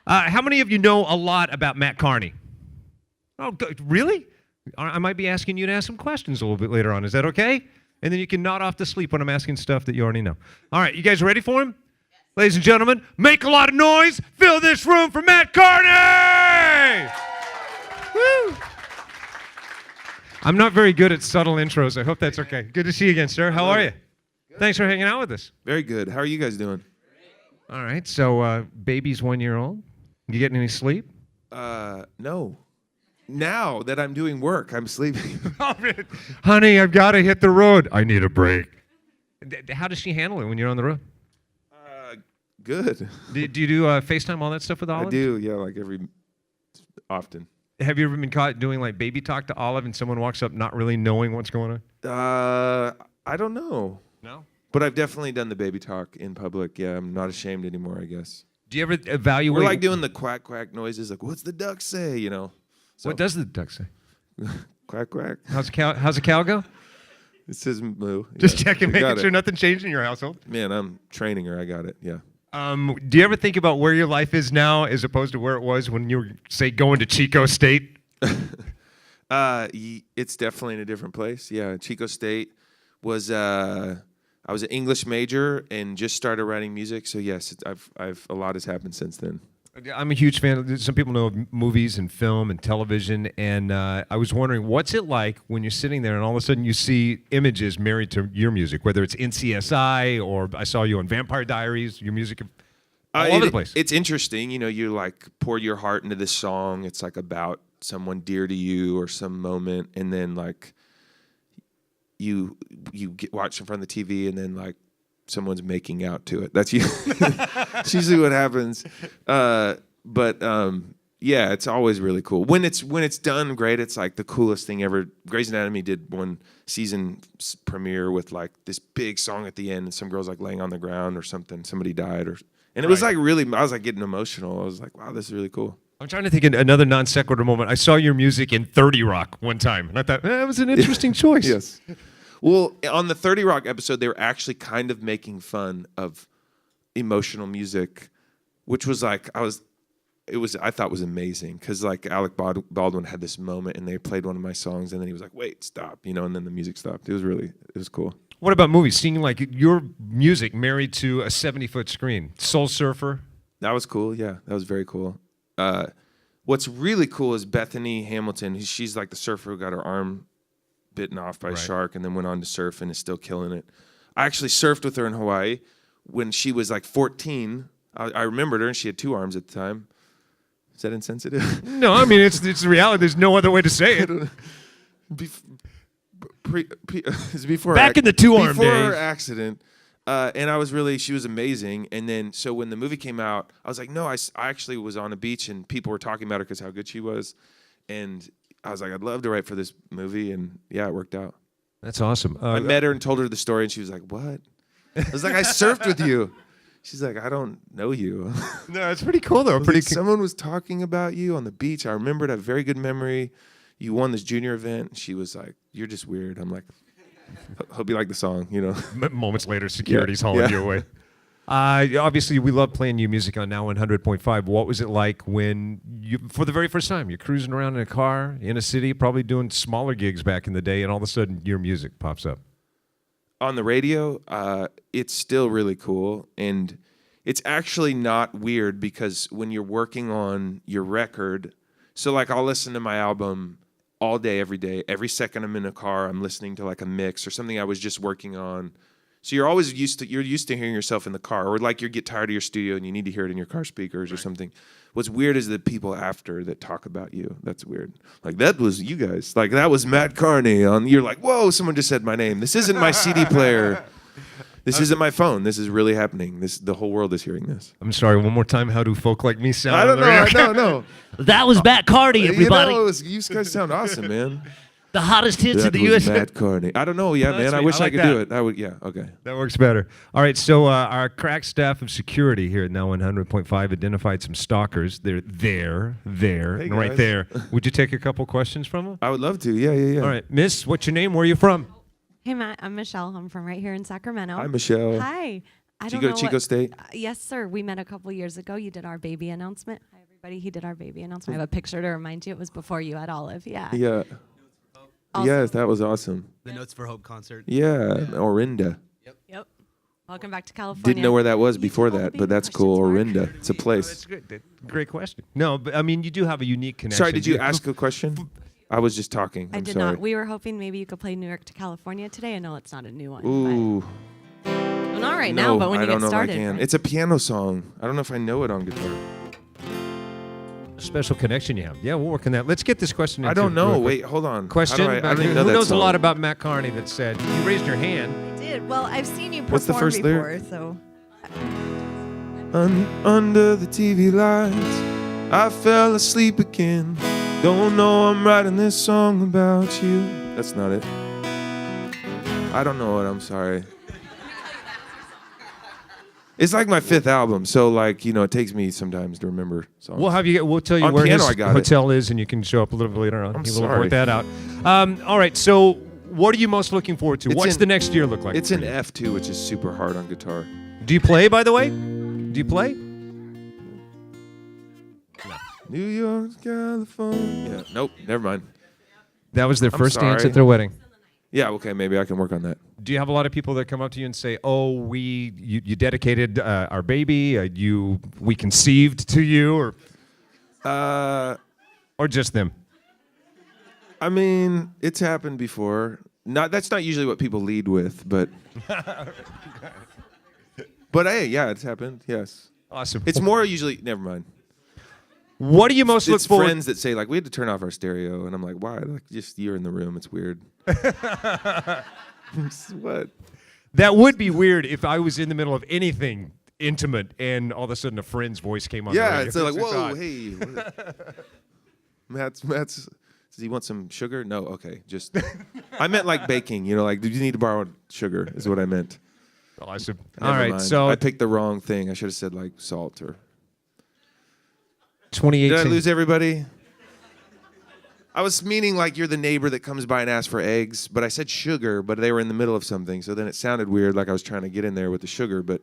How many of you know a lot about Matt Kearney? Oh, really? I might be asking you to ask some questions a little bit later on. Is that okay? And then you can nod off to sleep when I'm asking stuff that you already know. All right, you guys ready for him? Yes. Ladies and gentlemen, make a lot of noise. Fill this room for Matt Kearney! Woo! I'm not very good at subtle intros. I hope that's okay. Good to see you again, sir. How are you? Good. Thanks for hanging out with us. Very good. How are you guys doing? All right, so baby's 1 year old. You getting any sleep? No. Now that I'm doing work, I'm sleeping. Honey, I've got to hit the road. I need a break. How does she handle it when you're on the road? Good. Do you do FaceTime, all that stuff with Olive? I do, yeah, like often. Have you ever been caught doing like baby talk to Olive and someone walks up not really knowing what's going on? I don't know. No? But I've definitely done the baby talk in public. Yeah, I'm not ashamed anymore, I guess. Do you ever evaluate? We're like doing the quack, quack noises, like, what's the duck say, you know? So, what does the duck say? Quack, quack. How's a cow go? It says moo. Just checking, making sure nothing changed in your household. Man, I'm training her. I got it, yeah. Do you ever think about where your life is now as opposed to where it was when you were, say, going to Chico State? It's definitely in a different place. Yeah, Chico State was... I was an English major and just started writing music. So yes, a lot has happened since then. I'm a huge fan. Some people know of movies and film and television, and I was wondering, what's it like when you're sitting there and all of a sudden you see images married to your music, whether it's NCSI or I saw you on Vampire Diaries, your music all over the place. It's interesting. You know, you like pour your heart into this song. It's like about someone dear to you or some moment, and then like you watch in front of the TV, and then like someone's making out to it. That's usually what happens. Yeah, it's always really cool. When it's done great, it's like the coolest thing ever. Grey's Anatomy did one season premiere with like this big song at the end, and some girl's like laying on the ground or something. Somebody died, and it was like really. I was like getting emotional. I was like, wow, this is really cool. I'm trying to think of another non sequitur moment. I saw your music in 30 Rock one time, and I thought that was an interesting choice. Yes. Well, on the 30 Rock episode, they were actually kind of making fun of emotional music, which was like I thought was amazing because like Alec Baldwin had this moment, and they played one of my songs, and then he was like, "Wait, stop," you know, and then the music stopped. It was cool. What about movies? Seeing like your music married to a 70-foot screen, Soul Surfer. That was cool. Yeah, that was very cool. What's really cool is Bethany Hamilton. She's like the surfer who got her arm bitten off by a shark and then went on to surf and is still killing it. I actually surfed with her in Hawaii when she was like 14. I remembered her, and she had 2 arms at the time. Is that insensitive? No, I mean, it's the reality. There's no other way to say it. Before Back in the 2-arm days. Before her accident. And she was amazing. And then, so when the movie came out, I was like, no, I actually was on a beach and people were talking about her because how good she was. And I was like, I'd love to write for this movie. And yeah, it worked out. That's awesome. I met her and told her the story, and she was like, what? I was like, I surfed with you. She's like, I don't know you. No, it's pretty cool, though. Someone was talking about you on the beach. I remembered a very good memory. You won this junior event. And she was like, you're just weird. I'm like, hope you like the song, you know. Moments later, security's hauling you away. Obviously, we love playing new music on Now 100.5. What was it like when you, for the very first time, you're cruising around in a car in a city, probably doing smaller gigs back in the day, and all of a sudden your music pops up? On the radio, it's still really cool, and it's actually not weird because when you're working on your record, so like I'll listen to my album all day, every day. Every second I'm in a car, I'm listening to like a mix or something I was just working on. So you're always used to hearing yourself in the car, or like you get tired of your studio and you need to hear it in your car speakers or something. What's weird is the people after that talk about you. That's weird. Like, that was you guys. Like, that was Matt Kearney. You're like, whoa, someone just said my name. This isn't my CD player. This isn't my phone. This is really happening. The whole world is hearing this. I'm sorry, one more time. How do folk like me sound? I don't know. I don't know. That was Matt Kearney, everybody. You guys sound awesome, man. The hottest hits that in the U.S. Matt Kearney. I don't know. Yeah, man. I wish I could do it. I would. Yeah. Okay. That works better. All right. So our crack staff of security here at Now 100.5 identified some stalkers. They're there, hey, and right there. Would you take a couple questions from them? I would love to. Yeah. All right, Miss. What's your name? Where are you from? Hey, Matt. I'm Michelle. I'm from right here in Sacramento. Hi, Michelle. Hi. I don't know Chico what, State? Yes, sir. We met a couple years ago. You did our baby announcement. Hi, everybody. He did our baby announcement. I have a picture to remind you. It was before you at Olive. Yeah. Yeah. Also- Yes, that was awesome. The Notes for Hope concert. Yeah, Orinda. Yep. Welcome back to California. Didn't know where that was You before did all the that, baby but that's cool. questions, Mark. Orinda. It's a That's place. good. Great question. No, but I mean, you do have a unique connection. Sorry, did you ask a question? I was just talking. I I'm did sorry. not. We were hoping maybe you could play New York to California today. I know it's not a new one. Ooh. But, well, not right No, now, but when I you don't get know started. if I can. right? It's a piano song. I don't know if I know it on guitar. Special connection you have. Yeah, we'll work on that. Let's get this question. I into don't know. real quick. Wait, hold on. Question. How do I don't even who know that knows a lot song. about Matt Kearney that said, you raised your hand. I did. Well, I've seen you perform What's the first before, lyric? so Under the TV lights, I fell asleep again. Don't know I'm writing this song about you. That's not it. I don't know it. I'm sorry. It's like my 5th album, so like it takes me sometimes to remember songs. We'll tell you On where piano, his I got it. hotel is, and you can show up a little bit later on. I'm He will sorry. work that out. All right. So, what are you most looking forward to? It's What's in- the next year look like? It's for an you? F2, which is super hard on guitar. Do you play, by the way? Do you play? New York, California. Nope, never mind. That was their I'm first dance sorry. at their wedding. Yeah, okay, maybe I can work on that. Do you have a lot of people that come up to you and say, "Oh, you dedicated our baby. We conceived to you," or just them? I mean, it's happened before. That's not usually what people lead with, but hey, yeah, it's happened. Yes, Awesome. it's more usually. Never mind. What do you most look It's forward? friends that say like we had to turn off our stereo, and I'm like, why? Like just you're in the room. It's weird. What? That would be weird if I was in the middle of anything intimate and all of a sudden a friend's voice came on. the Yeah, radio. it's like It's whoa, odd. hey. Matt's. Does he want some sugar? No, okay. Just I meant like baking. Like, do you need to borrow sugar? Is what I meant. Awesome. Never All right, mind. so I picked the wrong thing. I should have said like salt or. 2018. Did I lose everybody? I was meaning like you're the neighbor that comes by and asks for eggs, but I said sugar, but they were in the middle of something, so then it sounded weird, like I was trying to get in there with the sugar, but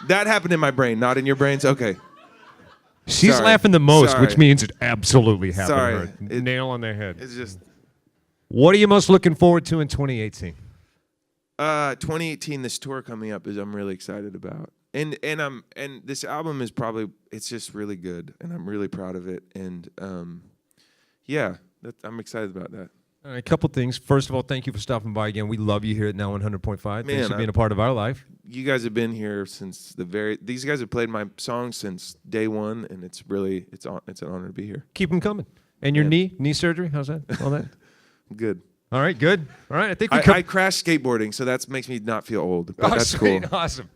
that happened in my brain, not in your brains. Okay. She's Sorry. laughing the most, Sorry. which means it absolutely happened Sorry. to her. Nail on the head. It's just What are you most looking forward to in 2018? 2018. This tour coming up is I'm really excited about, and this album is it's just really good, and I'm really proud of it, and yeah, I'm excited about that. All right, a couple things. First of all, thank you for stopping by again. We love you here at Now 100.5. Thanks Man, for being a part of our life. You guys have been here since these guys have played my songs since day one, and it's an honor to be here. Keep them coming. And your Yeah. knee surgery, how's that? All that? Good. All right, good. All right, I think we I crashed skateboarding, so that makes me not feel old. But that's sweet. cool. Awesome.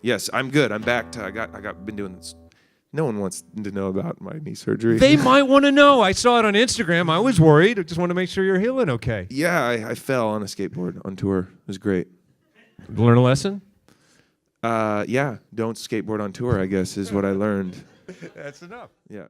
Yes, I'm good. I'm back to been doing this. No one wants to know about my knee surgery. They might want to know. I saw it on Instagram. I was worried. I just want to make sure you're healing okay. Yeah, I fell on a skateboard on tour. It was great. Learn a lesson? Yeah, don't skateboard on tour, I guess, is what I learned. That's enough. Yeah.